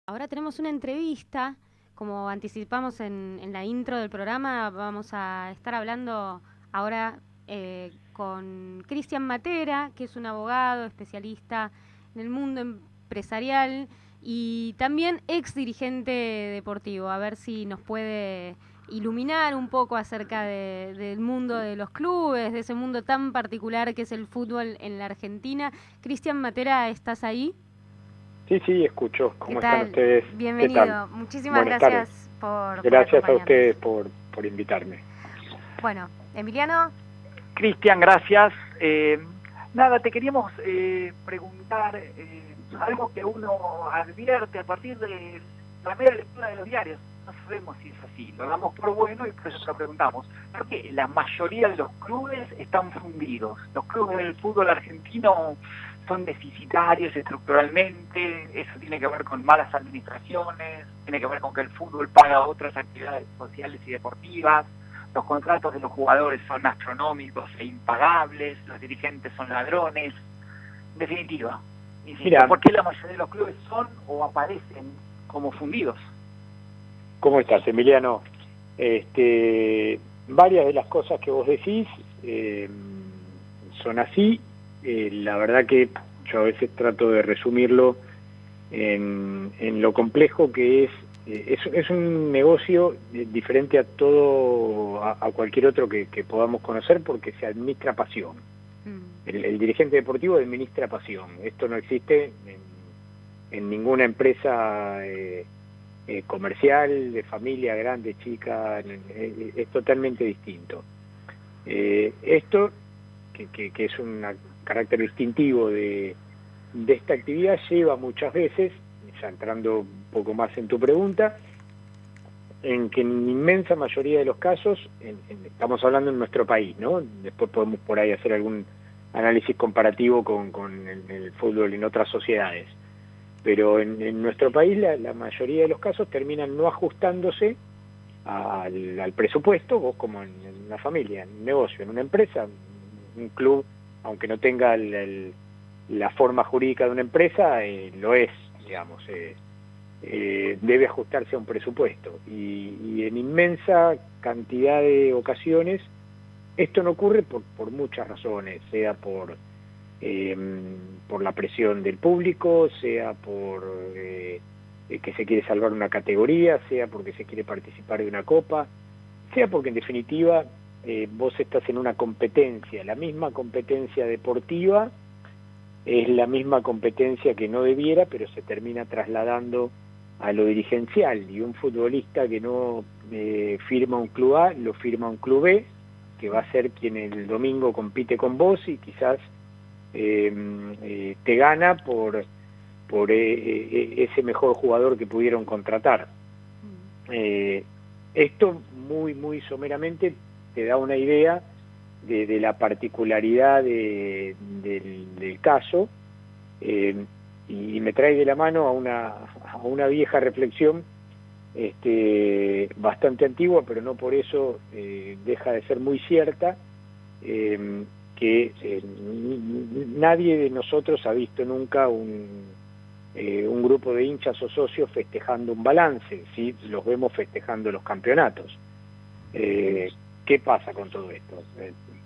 Ahora tenemos una entrevista, como anticipamos en la intro del programa, vamos a estar hablando ahora con Cristian Matera, que es un abogado especialista en el mundo empresarial y también ex dirigente deportivo, a ver si nos puede iluminar un poco acerca del mundo de los clubes, de ese mundo tan particular que es el fútbol en la Argentina. Cristian Matera, ¿estás ahí? Sí, sí, escucho. ¿Qué ¿Cómo están tal? ustedes? ¿Qué tal? Bienvenido. Muchísimas Buenas tardes. gracias por Gracias a acompañarnos. ustedes por invitarme. Bueno, Emiliano. Cristian, gracias. Nada, te queríamos preguntar algo que uno advierte a partir de la mera lectura de los diarios. No sabemos si es así, lo damos por bueno y por eso te lo preguntamos. Porque la mayoría de los clubes están fundidos. Los clubes del fútbol argentino son deficitarios estructuralmente, eso tiene que ver con malas administraciones, tiene que ver con que el fútbol paga otras actividades sociales y deportivas. Los contratos de los jugadores son astronómicos e impagables, los dirigentes son ladrones. En definitiva, insisto, Mira, ¿por qué la mayoría de los clubes son o aparecen como fundidos? ¿Cómo estás, Emiliano? Varias de las cosas que vos decís son así. La verdad que yo a veces trato de resumirlo en lo complejo que es un negocio diferente a todo, a cualquier otro que podamos conocer, porque se administra pasión. El dirigente deportivo administra pasión. Esto no existe en ninguna empresa comercial, de familia, grande, chica, es totalmente distinto. Esto, que es un carácter distintivo de esta actividad, lleva muchas veces, ya entrando un poco más en tu pregunta, en que en inmensa mayoría de los casos, estamos hablando en nuestro país, ¿no? Después podemos por ahí hacer algún análisis comparativo con el fútbol en otras sociedades, pero en nuestro país la mayoría de los casos terminan no ajustándose al presupuesto. Vos, como en una familia, en un negocio, en una empresa, un club, aunque no tenga la forma jurídica de una empresa, lo es, digamos, debe ajustarse a un presupuesto, y en inmensa cantidad de ocasiones esto no ocurre por muchas razones, sea por la presión del público, sea por que se quiere salvar una categoría, sea porque se quiere participar de una copa, sea porque en definitiva vos estás en una competencia, la misma competencia deportiva es la misma competencia que no debiera, pero se termina trasladando a lo dirigencial, y un futbolista que no firma un club A, lo firma un club B, que va a ser quien el domingo compite con vos y quizás te gana por ese mejor jugador que pudieron contratar. Esto muy someramente te da una idea de la particularidad del caso, y me trae de la mano a una vieja reflexión bastante antigua, pero no por eso deja de ser muy cierta, que nadie de nosotros ha visto nunca un grupo de hinchas o socios festejando un balance, ¿sí? Los vemos festejando los campeonatos. ¿Qué pasa con todo esto?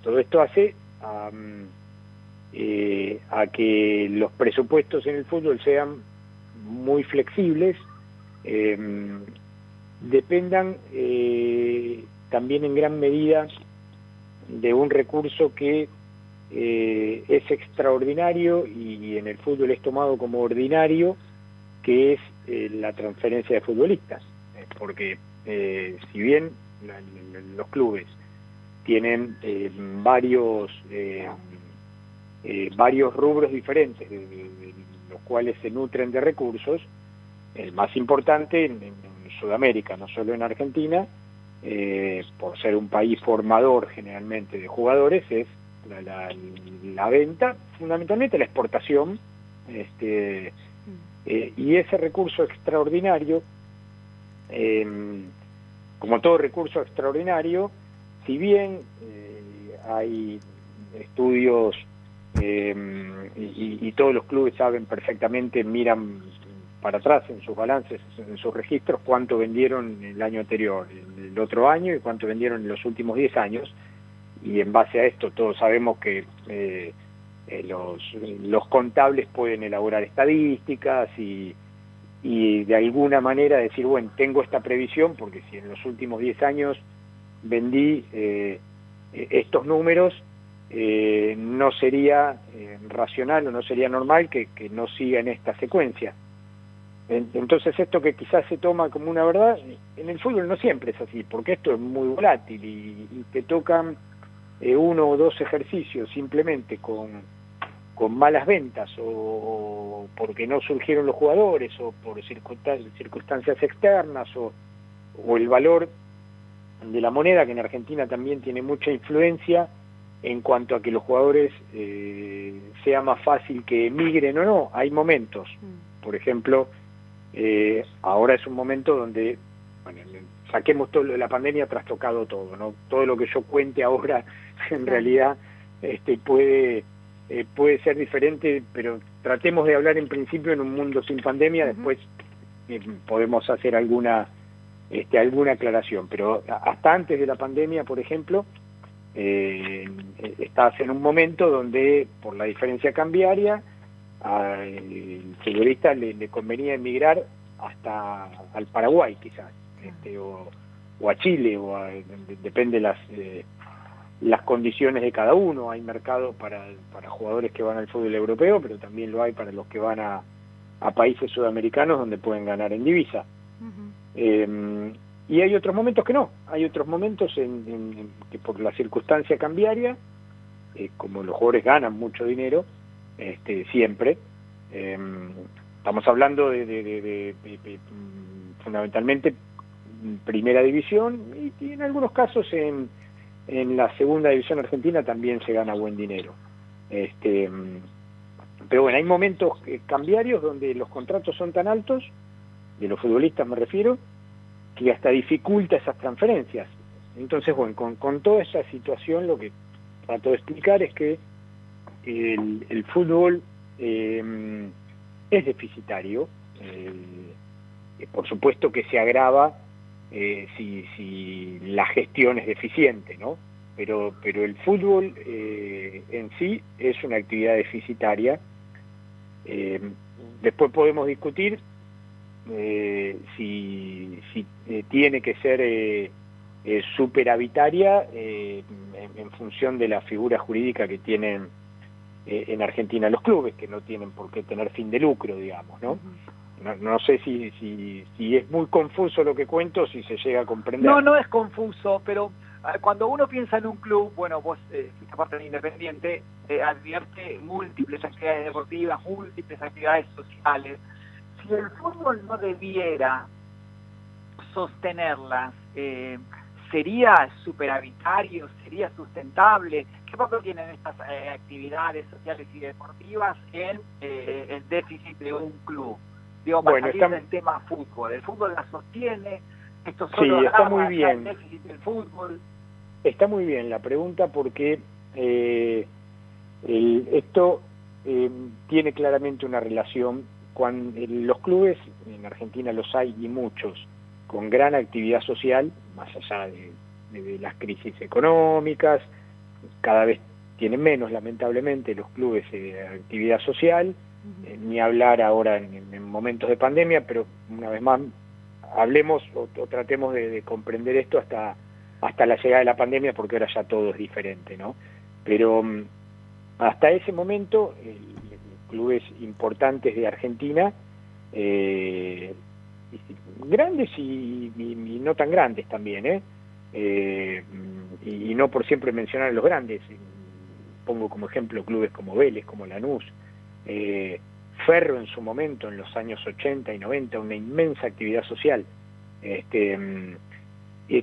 Todo esto hace a que los presupuestos en el fútbol sean muy flexibles, dependan también en gran medida de un recurso que es extraordinario y en el fútbol es tomado como ordinario, que es la transferencia de futbolistas, porque si bien los clubes tienen varios rubros diferentes, de los cuales se nutren de recursos, el más importante en Sudamérica, no solo en Argentina, por ser un país formador generalmente de jugadores, es la venta, fundamentalmente la exportación, y ese recurso extraordinario, como todo recurso extraordinario, si bien hay estudios y todos los clubes saben perfectamente, miran para atrás en sus balances, en sus registros, cuánto vendieron el año anterior, el otro año y cuánto vendieron en los últimos 10 años, y en base a esto todos sabemos que los contables pueden elaborar estadísticas y de alguna manera decir, bueno, tengo esta previsión, porque si en los últimos 10 años vendí estos números, no sería racional o no sería normal que no siga en esta secuencia. Entonces esto que quizás se toma como una verdad, en el fútbol no siempre es así, porque esto es muy volátil y te tocan uno o dos ejercicios simplemente con malas ventas o porque no surgieron los jugadores o por circunstancias externas o el valor de la moneda, que en Argentina también tiene mucha influencia en cuanto a que los jugadores sea más fácil que emigren o no. Hay momentos, por ejemplo, ahora es un momento donde, bueno, saquemos todo lo de la pandemia, trastocado todo, ¿no? Todo lo que yo cuente ahora en realidad puede ser diferente, pero tratemos de hablar en principio en un mundo sin pandemia, después podemos hacer alguna aclaración, pero hasta antes de la pandemia, por ejemplo, estás en un momento donde por la diferencia cambiaria al futbolista le convenía emigrar hasta al Paraguay quizás, o a Chile, depende las condiciones de cada uno. Hay mercado para jugadores que van al fútbol europeo, pero también lo hay para los que van a países sudamericanos donde pueden ganar en divisa. Y hay otros momentos que no, hay otros momentos que por la circunstancia cambiaria, como los jugadores ganan mucho dinero, siempre, estamos hablando de fundamentalmente primera división y en algunos casos en la segunda división argentina también se gana buen dinero. Pero bueno, hay momentos cambiarios donde los contratos son tan altos, de los futbolistas me refiero, que hasta dificulta esas transferencias. Entonces, bueno, con toda esa situación lo que trato de explicar es que el fútbol es deficitario, por supuesto que se agrava si la gestión es deficiente, ¿no? Pero el fútbol en sí es una actividad deficitaria. Después podemos discutir si tiene que ser superavitaria en función de la figura jurídica que tienen en Argentina los clubes, que no tienen por qué tener fin de lucro, digamos, ¿no? No sé si es muy confuso lo que cuento, si se llega a comprender. No es confuso, pero cuando uno piensa en un club, bueno, vos, aparte de Independiente, advierte múltiples actividades deportivas, múltiples actividades sociales. Si el fútbol no debiera sostenerlas, ¿sería superavitario? ¿Sería sustentable? ¿Qué papel tienen estas actividades sociales y deportivas en el déficit de un club? Digo, para salir del tema fútbol. El fútbol la sostiene, esto solo está muy bien. El déficit del fútbol. Está muy bien la pregunta porque esto tiene claramente una relación con los clubes, en Argentina los hay y muchos, con gran actividad social, más allá de las crisis económicas, cada vez tienen menos lamentablemente los clubes de actividad social, ni hablar ahora en momentos de pandemia, pero una vez más hablemos o tratemos de comprender esto hasta la llegada de la pandemia, porque ahora ya todo es diferente, ¿no? Pero hasta ese momento clubes importantes de Argentina, grandes y no tan grandes también, y no por siempre mencionar a los grandes, pongo como ejemplo clubes como Vélez, como Lanús, Ferro en su momento, en los años 80 y 90, una inmensa actividad social.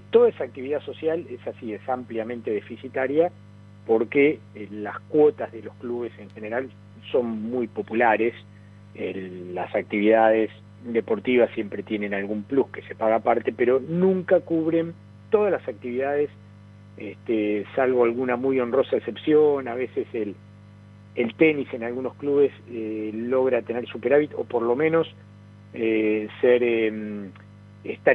Toda esa actividad social es así, es ampliamente deficitaria, porque las cuotas de los clubes en general son muy populares, las actividades deportivas siempre tienen algún plus que se paga aparte, pero nunca cubren todas las actividades, salvo alguna muy honrosa excepción. A veces el tenis en algunos clubes logra tener superávit, o por lo menos estar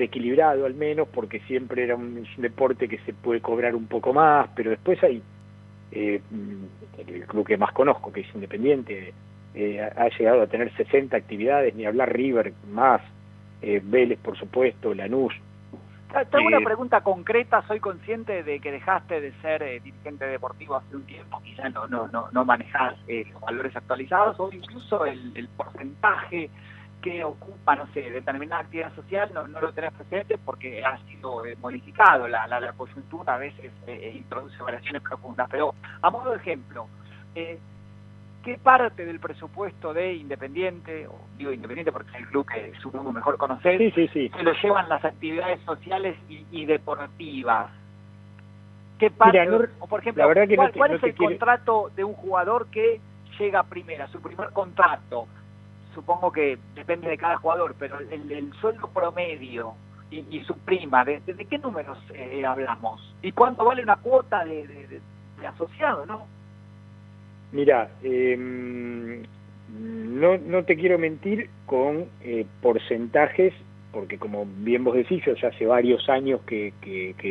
equilibrado al menos, porque siempre es un deporte que se puede cobrar un poco más, pero después hay el club que más conozco, que es Independiente, ha llegado a tener 60 actividades, ni hablar River más, Vélez por supuesto, Lanús. Tengo una pregunta concreta. Soy consciente de que dejaste de ser dirigente deportivo hace un tiempo, quizás no manejás los valores actualizados, o incluso el porcentaje que ocupa, no sé, determinada actividad social, no lo tenés presente porque ha sido modificado, la coyuntura a veces introduce variaciones profundas, pero a modo de ejemplo, ¿qué parte del presupuesto de Independiente, o digo Independiente porque es el club que supongo mejor conocer, sí. se lo llevan las actividades sociales y deportivas? ¿Qué parte? Mira, o por ejemplo, ¿cuál es el contrato de un jugador que llega a primera, su primer contrato? Supongo que depende de cada jugador, pero el sueldo promedio y su prima, ¿de qué números hablamos? ¿Y cuánto vale una cuota de asociado, no? Mira, no te quiero mentir con porcentajes, porque como bien vos decís, yo ya hace varios años que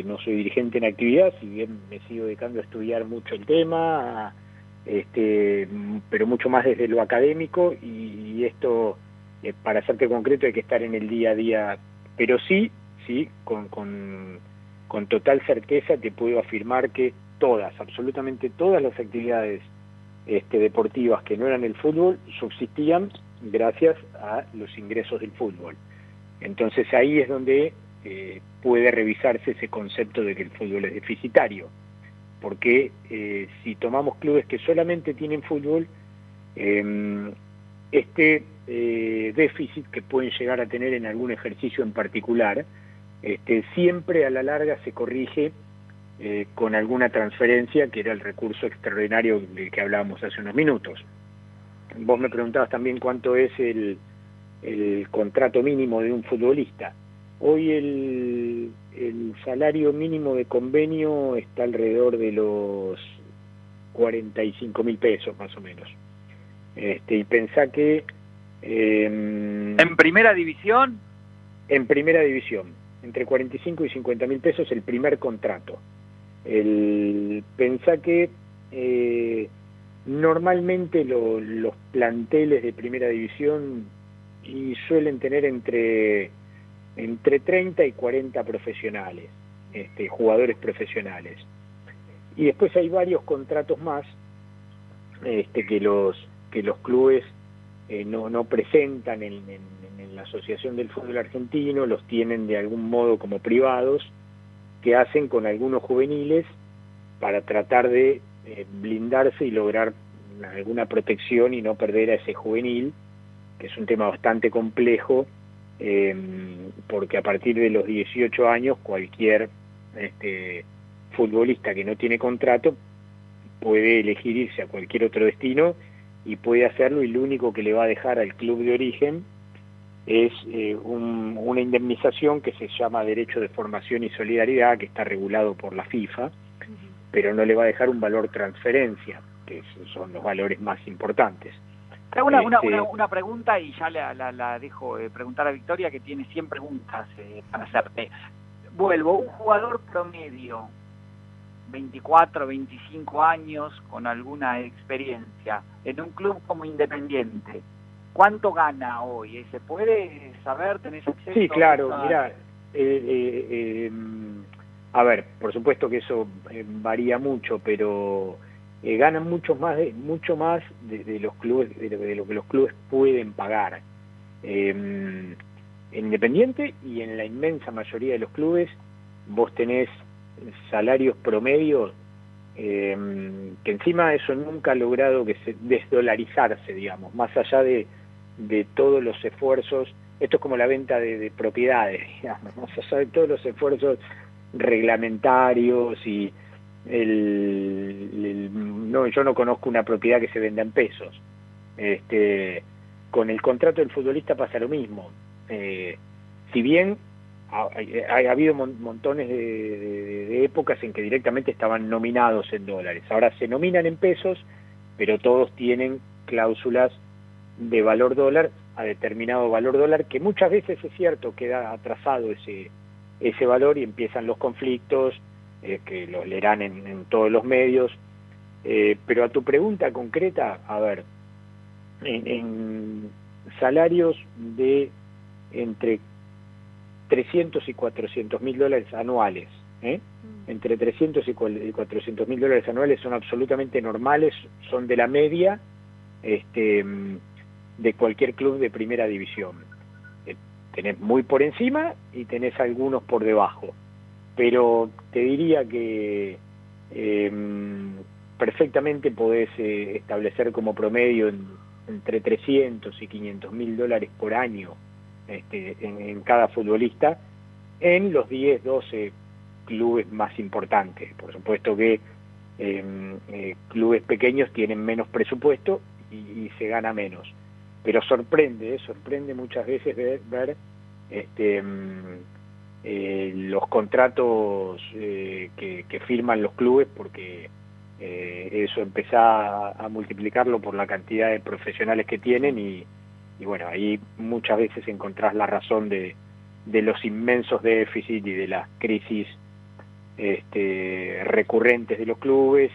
no soy dirigente en actividad, si bien me sigo dedicando a estudiar mucho el tema, pero mucho más desde lo académico, y esto, para hacerte concreto, hay que estar en el día a día, pero sí, con total certeza te puedo afirmar que absolutamente todas las actividades deportivas que no eran el fútbol subsistían gracias a los ingresos del fútbol. Entonces ahí es donde puede revisarse ese concepto de que el fútbol es deficitario, porque si tomamos clubes que solamente tienen fútbol, déficit que pueden llegar a tener en algún ejercicio en particular, siempre a la larga se corrige con alguna transferencia, que era el recurso extraordinario del que hablábamos hace unos minutos. Vos me preguntabas también cuánto es el contrato mínimo de un futbolista. Hoy el salario mínimo de convenio está alrededor de los 45.000 pesos más o menos. Y pensá que... ¿En primera división? En primera división, entre 45 y 50.000 pesos el primer contrato. Pensá que normalmente los planteles de primera división suelen tener entre 30 y 40 profesionales, jugadores profesionales. Y después hay varios contratos más que los clubes no presentan en la Asociación del Fútbol Argentino, los tienen de algún modo como privados, que hacen con algunos juveniles para tratar de blindarse y lograr alguna protección y no perder a ese juvenil, que es un tema bastante complejo, porque a partir de los 18 años cualquier futbolista que no tiene contrato puede elegir irse a cualquier otro destino y puede hacerlo, y lo único que le va a dejar al club de origen es una indemnización que se llama Derecho de Formación y Solidaridad, que está regulado por la FIFA, pero no le va a dejar un valor transferencia, que son los valores más importantes. Hago una pregunta y ya la dejo preguntar a Victoria, que tiene 100 preguntas para hacerte. Vuelvo, un jugador promedio, 24, 25 años, con alguna experiencia, en un club como Independiente, ¿cuánto gana hoy? ¿Se puede saber? ¿Tenés acceso? Sí, claro, mirá, a ver, por supuesto que eso varía mucho, pero ganan mucho más de los clubes, de lo que los clubes pueden pagar. En Independiente y en la inmensa mayoría de los clubes vos tenés salarios promedios que encima eso nunca ha logrado que se desdolarizarse, digamos, más allá de todos los esfuerzos. Esto es como la venta de propiedades, digamos, más allá de todos los esfuerzos reglamentarios y yo no conozco una propiedad que se venda en pesos. Con el contrato del futbolista pasa lo mismo. Si bien ha habido montones de épocas en que directamente estaban nominados en dólares, ahora se nominan en pesos, pero todos tienen cláusulas de valor dólar, a determinado valor dólar, que muchas veces es cierto, queda atrasado ese valor y empiezan los conflictos, que los leerán en todos los medios. Pero a tu pregunta concreta, a ver, en salarios de entre 300 y 400 mil dólares anuales, entre 300 y 400 mil dólares anuales son absolutamente normales, son de la media de cualquier club de primera división. Tenés muy por encima y tenés algunos por debajo, pero te diría que perfectamente podés establecer como promedio entre 300 y 500 mil dólares por año en cada futbolista en los 10, 12 clubes más importantes. Por supuesto que clubes pequeños tienen menos presupuesto y se gana menos, pero sorprende muchas veces ver los contratos que firman los clubes, porque eso empezá a multiplicarlo por la cantidad de profesionales que tienen y bueno, ahí muchas veces encontrás la razón de los inmensos déficits y de las crisis recurrentes de los clubes,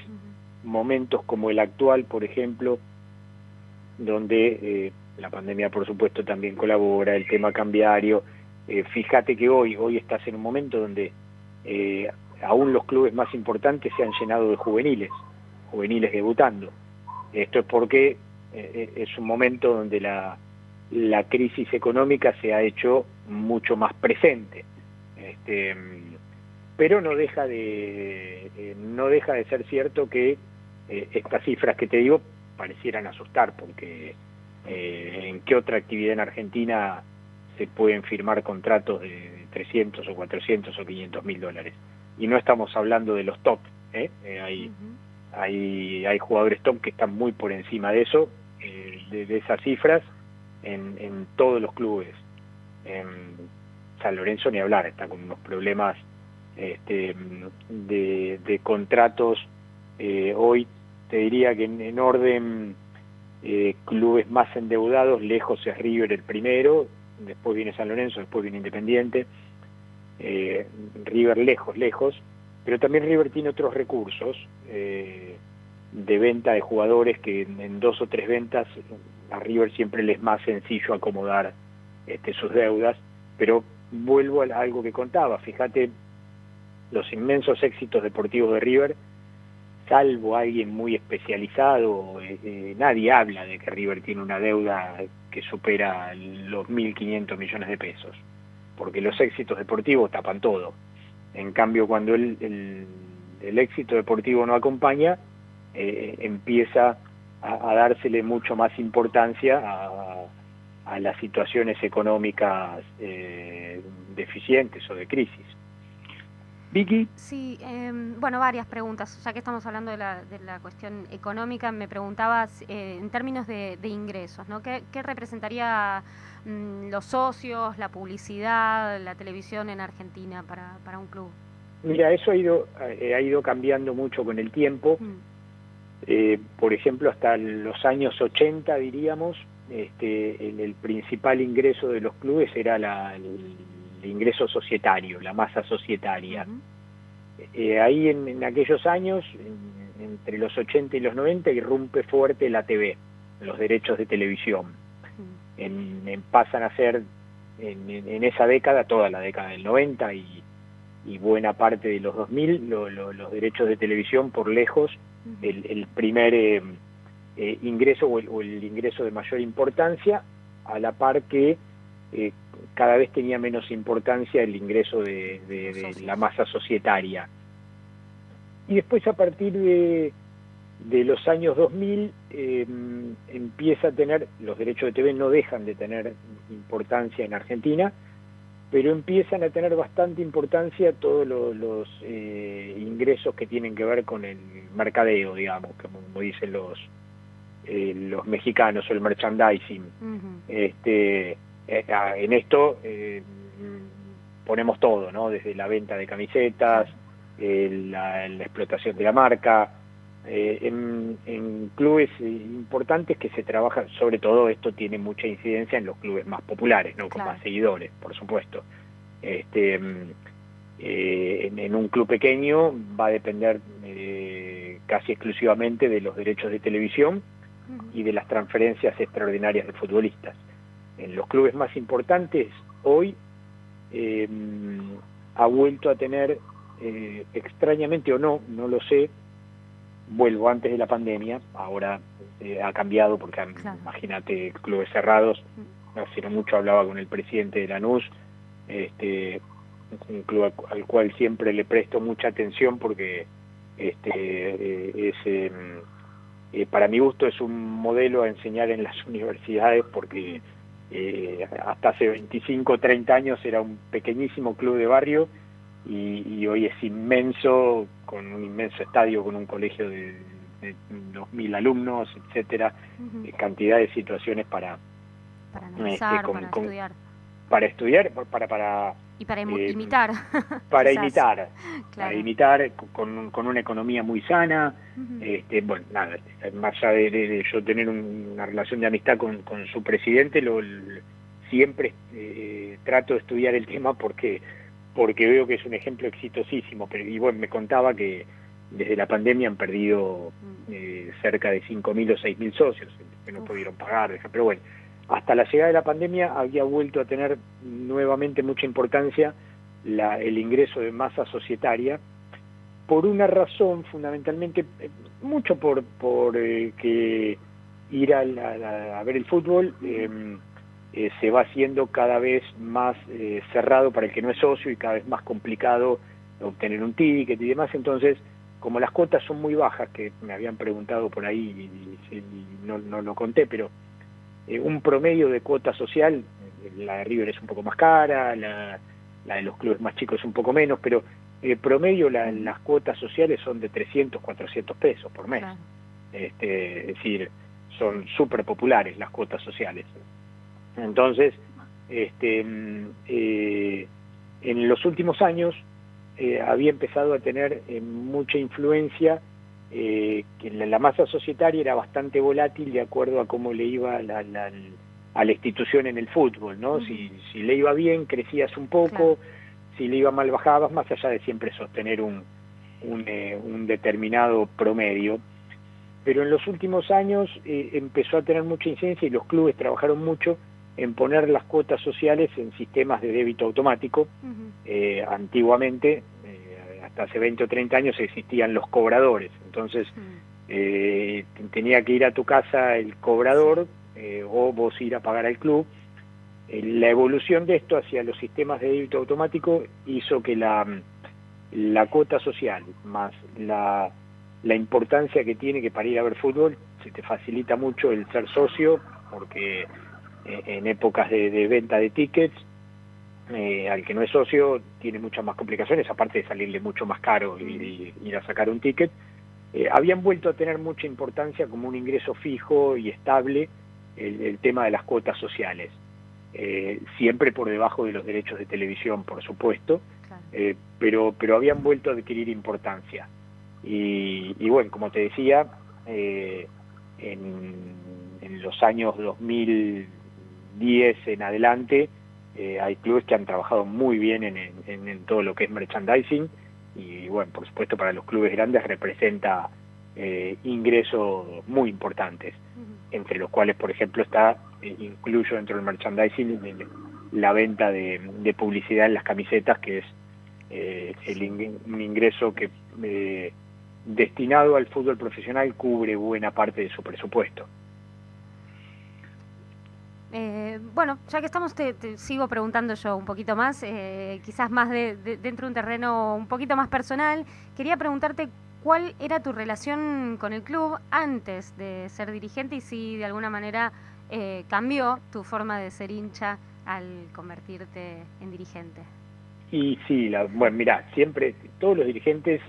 momentos como el actual, por ejemplo, donde la pandemia por supuesto también colabora, el tema cambiario. Fíjate que hoy estás en un momento donde aún los clubes más importantes se han llenado de juveniles debutando. Esto es porque es un momento donde la crisis económica se ha hecho mucho más presente, pero no deja de ser cierto que estas cifras que te digo parecieran asustar, porque ¿en qué otra actividad en Argentina se pueden firmar contratos de 300 o 400 o 500 mil dólares? Y no estamos hablando de los top, hay jugadores top que están muy por encima de eso, de esas cifras, en todos los clubes. En San Lorenzo ni hablar, está con unos problemas de contratos. Hoy te diría que en orden clubes más endeudados, lejos es River el primero, después viene San Lorenzo, después viene Independiente, River lejos, pero también River tiene otros recursos de venta de jugadores que en 2 o 3 ventas a River siempre les es más sencillo acomodar sus deudas. Pero vuelvo a algo que contaba, fíjate los inmensos éxitos deportivos de River, salvo alguien muy especializado, nadie habla de que River tiene una deuda que supera los 1.500 millones de pesos, porque los éxitos deportivos tapan todo. En cambio, cuando el éxito deportivo no acompaña, empieza a dársele mucho más importancia a las situaciones económicas deficientes o de crisis. Vicky. Sí, bueno, varias preguntas. Ya que estamos hablando de la cuestión económica, me preguntabas en términos de ingresos, ¿no? ¿Qué representaría los socios, la publicidad, la televisión en Argentina para un club? Mira, eso ha ido cambiando mucho con el tiempo. Por ejemplo, hasta los años 80, diríamos, el principal ingreso de los clubes era el ingreso societario, la masa societaria. Ahí en aquellos años, entre los 80 y los 90, irrumpe fuerte la TV, los derechos de televisión. Pasan a ser en esa década, toda la década del 90 y buena parte de los 2000, los derechos de televisión por lejos, el primer ingreso o el ingreso de mayor importancia, a la par que cada vez tenía menos importancia el ingreso de la masa societaria. Y después, a partir de los años 2000, empieza a tener, los derechos de TV no dejan de tener importancia en Argentina, pero empiezan a tener bastante importancia todos los ingresos que tienen que ver con el mercadeo, digamos, como dicen los mexicanos, o el merchandising. En esto ponemos todo, ¿no? Desde la venta de camisetas, la explotación de la marca, en clubes importantes que se trabaja, sobre todo esto tiene mucha incidencia en los clubes más populares, ¿no? Con más seguidores, por supuesto. En un club pequeño va a depender casi exclusivamente de los derechos de televisión y de las transferencias extraordinarias de futbolistas. En los clubes más importantes hoy ha vuelto a tener, extrañamente o no lo sé, vuelvo antes de la pandemia, ahora ha cambiado porque imagínate, clubes cerrados. Hace no mucho hablaba con el presidente de Lanús, un club al cual siempre le presto mucha atención porque para mi gusto es un modelo a enseñar en las universidades, porque hasta hace 25 o 30 años era un pequeñísimo club de barrio y hoy es inmenso, con un inmenso estadio, con un colegio de 2.000 alumnos, etcétera, cantidad de situaciones para analizar, para estudiar. Para estudiar, y para imitar. Para imitar, claro. Para imitar con una economía muy sana. Bueno, nada, más allá de yo tener una relación de amistad con su presidente, siempre trato de estudiar el tema porque veo que es un ejemplo exitosísimo. Y bueno, me contaba que desde la pandemia han perdido cerca de 5.000 o 6.000 socios que no pudieron pagar, pero bueno, hasta la llegada de la pandemia había vuelto a tener nuevamente mucha importancia el ingreso de masa societaria, por una razón fundamentalmente, mucho por que ir a ver el fútbol se va haciendo cada vez más cerrado para el que no es socio y cada vez más complicado obtener un ticket y demás. Entonces, como las cuotas son muy bajas, que me habían preguntado por ahí y no lo conté, pero un promedio de cuota social, la de River es un poco más cara, la de los clubes más chicos es un poco menos, pero promedio las cuotas sociales son de 300, 400 pesos por mes. Claro. Es decir, son súper populares las cuotas sociales. Entonces, en los últimos años había empezado a tener mucha influencia, que la masa societaria era bastante volátil de acuerdo a cómo le iba a la institución en el fútbol, ¿no? Si le iba bien, crecías un poco, claro. Si le iba mal, bajabas, más allá de siempre sostener un determinado promedio. Pero en los últimos años empezó a tener mucha incidencia y los clubes trabajaron mucho en poner las cuotas sociales en sistemas de débito automático. Antiguamente, hasta hace 20 o 30 años, existían los cobradores. Entonces, tenía que ir a tu casa el cobrador o vos ir a pagar al club. La evolución de esto hacia los sistemas de débito automático hizo que la cuota social, más la importancia que tiene, que para ir a ver fútbol se te facilita mucho el ser socio, porque en épocas de venta de tickets, al que no es socio tiene muchas más complicaciones, aparte de salirle mucho más caro ir a sacar un ticket. Habían vuelto a tener mucha importancia como un ingreso fijo y estable el tema de las cuotas sociales, siempre por debajo de los derechos de televisión, por supuesto, claro. pero habían vuelto a adquirir importancia. Y bueno, como te decía, en los años 2010 en adelante, hay clubes que han trabajado muy bien en todo lo que es merchandising, y bueno, por supuesto para los clubes grandes representa ingresos muy importantes, entre los cuales, por ejemplo, incluyo dentro del merchandising la venta de publicidad en las camisetas, que es un ingreso que destinado al fútbol profesional cubre buena parte de su presupuesto. Bueno, ya que estamos, te sigo preguntando yo un poquito más, quizás más dentro de un terreno un poquito más personal. Quería preguntarte cuál era tu relación con el club antes de ser dirigente y si de alguna manera cambió tu forma de ser hincha al convertirte en dirigente. Y sí, bueno, mirá, siempre todos los dirigentes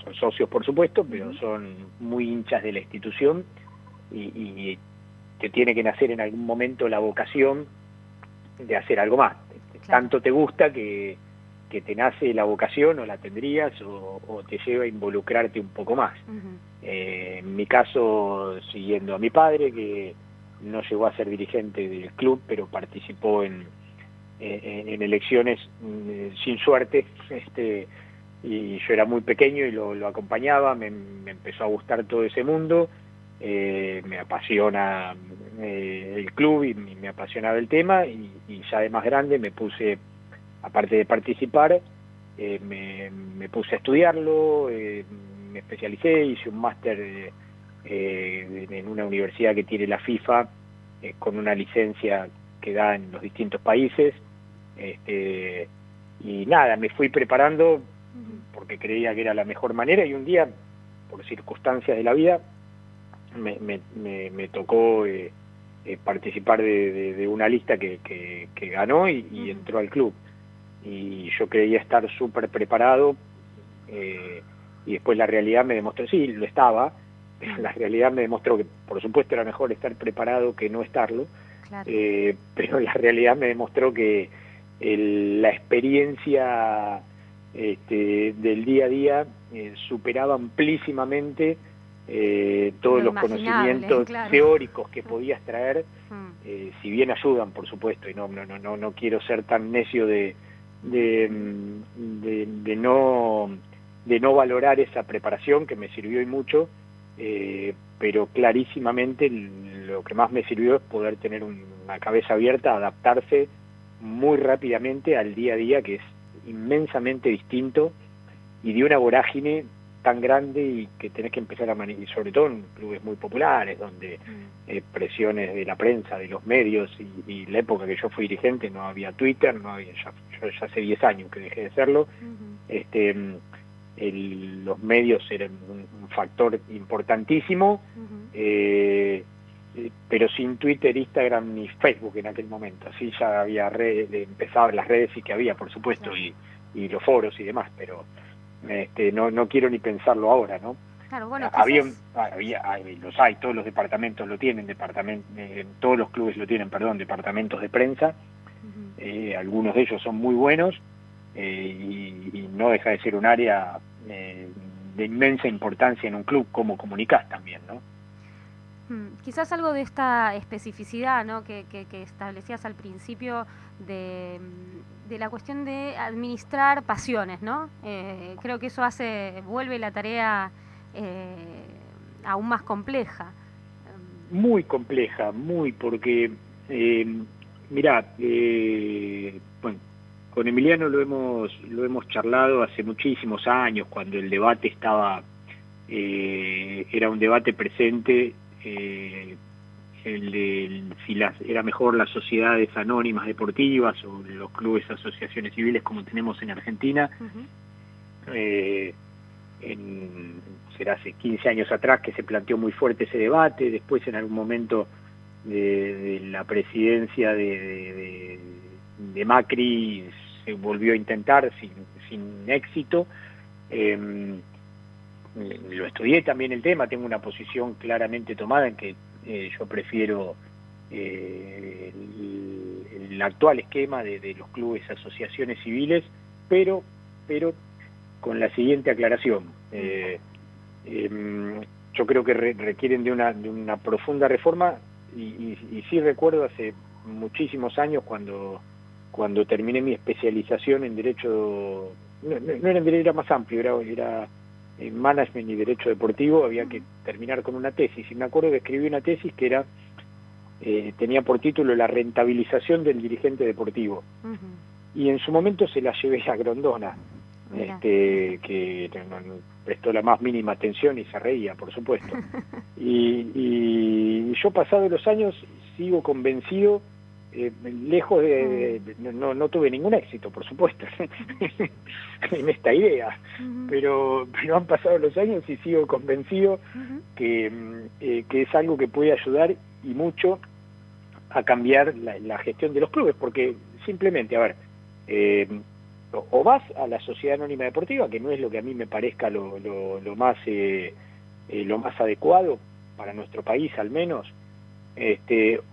son socios, por supuesto, pero son muy hinchas de la institución y te tiene que nacer en algún momento la vocación de hacer algo más. Claro. Tanto te gusta que que te nace la vocación o la tendrías o te lleva a involucrarte un poco más. En mi caso, siguiendo a mi padre, que no llegó a ser dirigente del club, pero participó en elecciones sin suerte, y yo era muy pequeño y lo acompañaba, me empezó a gustar todo ese mundo, me apasiona el club y me apasionaba el tema, y ya de más grande me puse, aparte de participar, me puse a estudiarlo, me especialicé, hice un máster en una universidad que tiene la FIFA, con una licencia que da en los distintos países, y nada, me fui preparando porque creía que era la mejor manera, y un día, por circunstancias de la vida, me tocó participar de una lista que ganó y entró al club, y yo creía estar súper preparado, y después la realidad me demostró, sí, lo estaba, pero la realidad me demostró que por supuesto era mejor estar preparado que no estarlo, claro. Pero la realidad me demostró que la experiencia del día a día superaba amplísimamente todos los conocimientos, claro, teóricos que podías traer, si bien ayudan, por supuesto, y no quiero ser tan necio de no valorar esa preparación que me sirvió y mucho, pero clarísimamente lo que más me sirvió es poder tener una cabeza abierta, adaptarse muy rápidamente al día a día, que es inmensamente distinto y de una vorágine tan grande, y que tenés que empezar a manejar, sobre todo en clubes muy populares, donde presiones de la prensa, de los medios, y la época que yo fui dirigente no había Twitter, no había, yo ya hace 10 años que dejé de serlo, los medios eran un factor importantísimo, pero sin Twitter, Instagram ni Facebook en aquel momento. Así ya había empezaban las redes, sí que había, por supuesto, claro, y los foros y demás, pero no quiero ni pensarlo ahora, ¿no? Claro, bueno, los hay, todos los departamentos lo tienen, todos los clubes lo tienen, departamentos de prensa, algunos de ellos son muy buenos, y no deja de ser un área de inmensa importancia en un club, como comunicás también, ¿no? Quizás algo de esta especificidad, ¿no?, que establecías al principio de la cuestión de administrar pasiones, ¿no? Creo que eso vuelve la tarea aún más compleja. Muy compleja, porque mirá, bueno, con Emiliano lo hemos charlado hace muchísimos años, cuando el debate era un debate presente, si era mejor las sociedades anónimas deportivas o los clubes, asociaciones civiles como tenemos en Argentina. Será hace 15 años atrás que se planteó muy fuerte ese debate. Después, en algún momento de la presidencia de Macri, se volvió a intentar sin éxito. Lo estudié también el tema, tengo una posición claramente tomada en que yo prefiero el actual esquema de los clubes, asociaciones civiles, pero con la siguiente aclaración. Yo creo que requieren de una profunda reforma, y sí recuerdo hace muchísimos años, cuando terminé mi especialización en derecho, no era en derecho, era más amplio, era en management y derecho deportivo, había que terminar con una tesis, y me acuerdo que escribí una tesis que tenía por título La rentabilización del dirigente deportivo, y en su momento se la llevé a Grondona, que no prestó la más mínima atención y se reía, por supuesto. y yo, pasados los años, sigo convencido, lejos no tuve ningún éxito, por supuesto, en esta idea, pero han pasado los años y sigo convencido que es algo que puede ayudar, y mucho, a cambiar la gestión de los clubes, porque simplemente, a ver, o vas a la sociedad anónima deportiva, que no es lo que a mí me parezca lo más adecuado para nuestro país, al menos,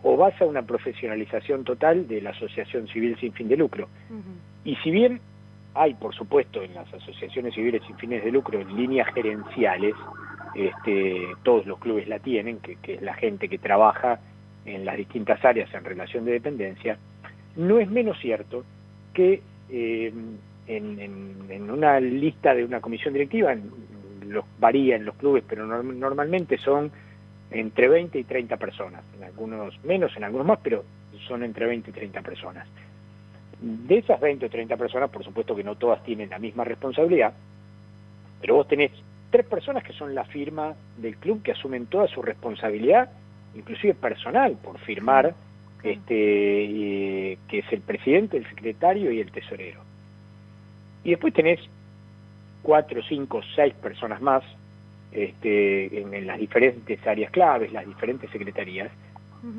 o vas a una profesionalización total de la asociación civil sin fin de lucro. Y si bien hay, por supuesto, en las asociaciones civiles sin fines de lucro, líneas gerenciales, todos los clubes la tienen, que es la gente que trabaja en las distintas áreas en relación de dependencia. No es menos cierto que en una lista de una comisión directiva, varía en los clubes, pero normalmente son entre 20 y 30 personas, en algunos menos, en algunos más, pero son entre 20 y 30 personas. De esas 20 o 30 personas, por supuesto que no todas tienen la misma responsabilidad, pero vos tenés 3 personas que son la firma del club, que asumen toda su responsabilidad, inclusive personal, por firmar, que es el presidente, el secretario y el tesorero. Y después tenés 4, 5, 6 personas más en las diferentes áreas claves, las diferentes secretarías,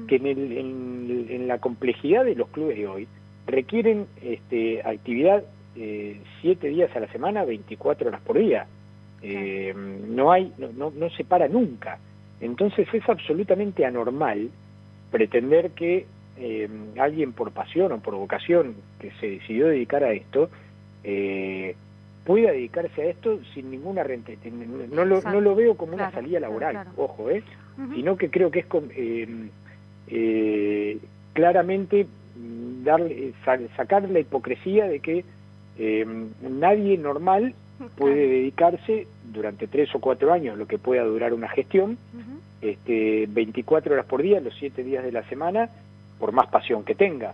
que en la complejidad de los clubes de hoy requieren actividad 7 días a la semana, 24 horas por día. No se para nunca. Entonces es absolutamente anormal pretender que alguien por pasión o por vocación que se decidió dedicar a esto pueda dedicarse a esto sin ninguna renta. No lo veo como una salida laboral, ojo, sino que creo que es claramente sacar la hipocresía de que nadie normal puede dedicarse durante 3 o 4 años, lo que pueda durar una gestión, 24 horas por día, los 7 días de la semana, por más pasión que tenga.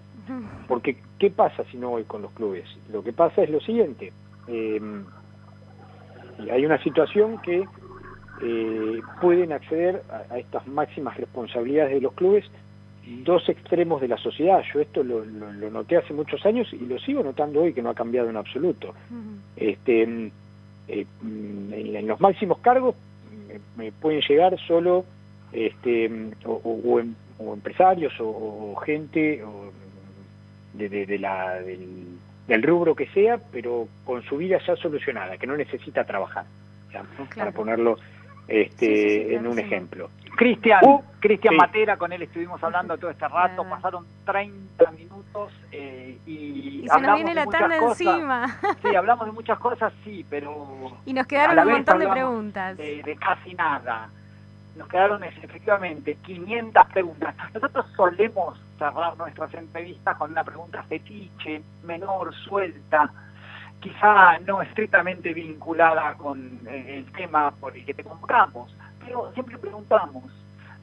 Porque, ¿qué pasa si no voy con los clubes? Lo que pasa es lo siguiente, hay una situación que pueden acceder a estas máximas responsabilidades de los clubes 2 extremos de la sociedad. Yo esto lo noté hace muchos años y lo sigo notando hoy, que no ha cambiado en absoluto. En los máximos cargos me pueden llegar solo o empresarios o gente del rubro que sea, pero con su vida ya solucionada, que no necesita trabajar, ¿no? Para ponerlo en un ejemplo. Cristian sí. Matera, con él estuvimos hablando todo este rato, pasaron 30 minutos y se nos viene la tanda encima. Sí, hablamos de muchas cosas, sí, pero... Y nos quedaron un montón de preguntas. De casi nada. Nos quedaron efectivamente 500 preguntas. Nosotros solemos cerrar nuestras entrevistas con una pregunta fetiche, menor, suelta, quizá no estrictamente vinculada con el tema por el que te convocamos, pero siempre preguntamos,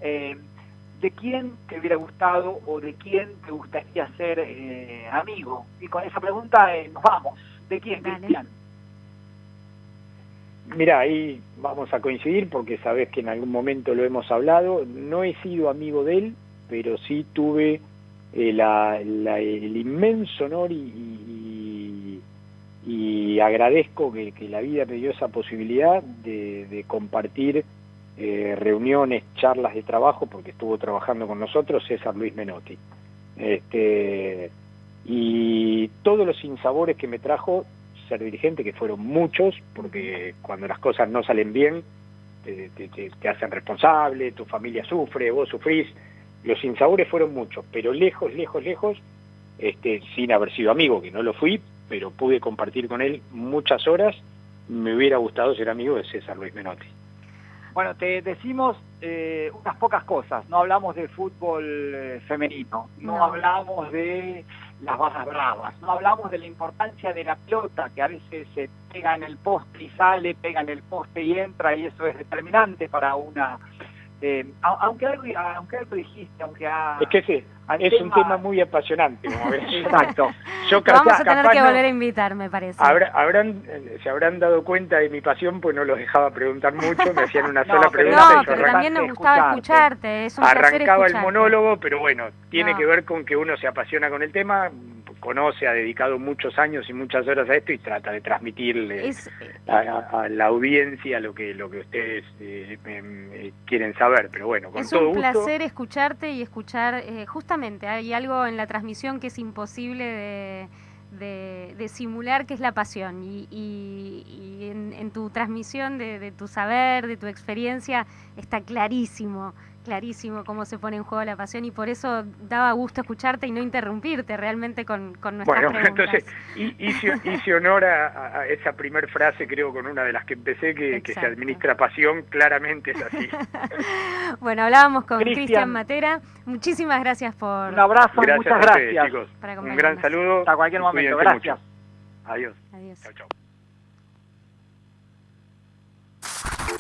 ¿de quién te hubiera gustado o de quién te gustaría ser amigo? Y con esa pregunta nos vamos. ¿De quién, Cristian? Mira, ahí vamos a coincidir porque sabés que en algún momento lo hemos hablado. No he sido amigo de él, pero sí tuve el inmenso honor y agradezco que la vida me dio esa posibilidad de compartir reuniones, charlas de trabajo, porque estuvo trabajando con nosotros César Luis Menotti. Y todos los sinsabores que me trajo ser dirigente, que fueron muchos, porque cuando las cosas no salen bien, te hacen responsable, tu familia sufre, vos sufrís. Los sinsabores fueron muchos, pero lejos, sin haber sido amigo, que no lo fui, pero pude compartir con él muchas horas. Me hubiera gustado ser amigo de César Luis Menotti. Bueno, te decimos unas pocas cosas. No hablamos de fútbol femenino, no hablamos de las barras bravas, no hablamos de la importancia de la pelota, que a veces se pega en el poste y sale, pega en el poste y entra, y eso es determinante para una... aunque algo dijiste, es que sí, es un tema muy apasionante, como ves. Exacto. Vamos a tener que volver a invitar, me parece. Se habrán dado cuenta de mi pasión, pues no los dejaba preguntar mucho, me hacían una sola pregunta. Pero también nos gustaba escucharte, es un placer arrancaba escucharte. El monólogo, pero bueno, tiene que ver con que uno se apasiona con el tema, conoce, ha dedicado muchos años y muchas horas a esto y trata de transmitirle a la audiencia lo que ustedes quieren saber, pero bueno, con todo gusto. Es un placer escucharte y escuchar, justamente, hay algo en la transmisión que es imposible de simular qué es la pasión y en tu transmisión de tu saber, de tu experiencia, está clarísimo cómo se pone en juego la pasión, y por eso daba gusto escucharte y no interrumpirte realmente con nuestras preguntas. Entonces hice honor a esa primer frase, creo, con una de las que empecé, que se administra pasión, claramente es así. Bueno, hablábamos con Cristian Matera. Muchísimas gracias por... Un abrazo, muchas gracias. Chicos. Un gran saludo. Hasta cualquier momento, gracias. Mucho. Adiós. Adiós. Chau.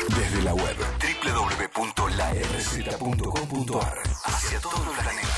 Desde la web www.larz.com.ar hacia todo el planeta.